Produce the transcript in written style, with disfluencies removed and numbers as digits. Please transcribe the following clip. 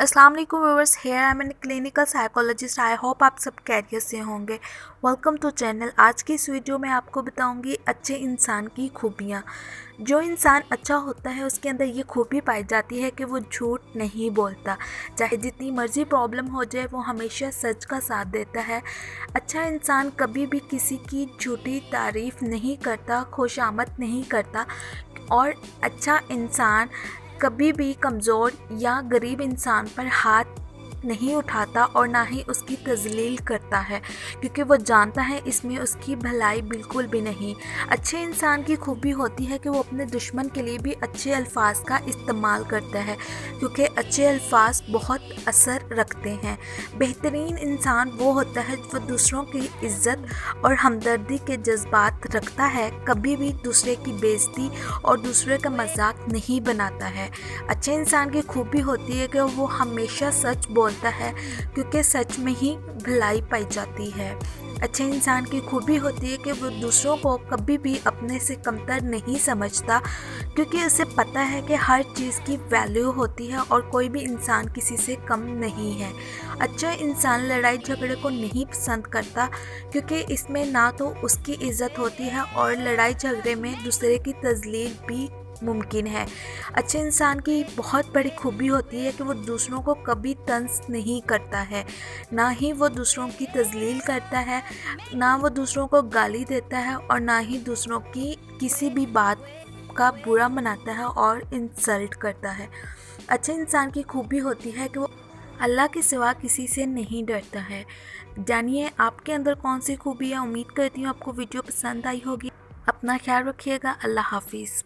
अस्सलाम वालेकुम viewers, here I am an clinical psychologist. I hope आप सब खैरियत से होंगे। Welcome to channel. आज की इस वीडियो में आपको बताऊंगी अच्छे इंसान की खूबियां। जो इंसान अच्छा होता है उसके अंदर ये खूबी पाई जाती है कि वो झूठ नहीं बोलता, चाहे जितनी मर्जी प्रॉब्लम हो जाए वो हमेशा सच का साथ देता है। अच्छा इंसान कभी भी किसी की झूठी तारीफ़ नहीं करता, खुशामद नहीं करता। और अच्छा इंसान कभी भी कमज़ोर या गरीब इंसान पर हाथ नहीं उठाता और ना ही उसकी तज़लील करता है, क्योंकि वो जानता है इसमें उसकी भलाई बिल्कुल भी नहीं। अच्छे इंसान की खूबी होती है कि वो अपने दुश्मन के लिए भी अच्छे अल्फाज का इस्तेमाल करता है, क्योंकि अच्छे अल्फाज बहुत असर रखते हैं। बेहतरीन इंसान वो होता है जो दूसरों की इज़्ज़त और हमदर्दी के जज्बात रखता है, कभी भी दूसरे की बेइज्जती और दूसरे का मजाक नहीं बनाता है। अच्छे इंसान की खूबी होती है कि वो हमेशा सच बोलता है, क्योंकि सच में ही भलाई पाई जाती है। अच्छे इंसान की खूबी होती है कि वो दूसरों को कभी भी अपने से कमतर नहीं समझता, क्योंकि उसे पता है कि हर चीज़ की वैल्यू होती है और कोई भी इंसान किसी से कम नहीं है। अच्छा इंसान लड़ाई झगड़े को नहीं पसंद करता, क्योंकि इसमें ना तो उसकी इज़्ज़त होती है और लड़ाई झगड़े में दूसरे की तज़लील भी मुमकिन है। अच्छे इंसान की बहुत बड़ी खूबी होती है कि वो दूसरों को कभी तंज नहीं करता है, ना ही वो दूसरों की तज़लील करता है, ना वो दूसरों को गाली देता है और ना ही दूसरों की किसी भी बात का बुरा मनाता है और इंसल्ट करता है। अच्छे इंसान की खूबी होती है कि वो अल्लाह के सिवा किसी से नहीं डरता है। जानिए आपके अंदर कौन सी खूबी है। उम्मीद करती हूँ आपको वीडियो पसंद आई होगी। अपना ख्याल रखिएगा। अल्लाह हाफिज़।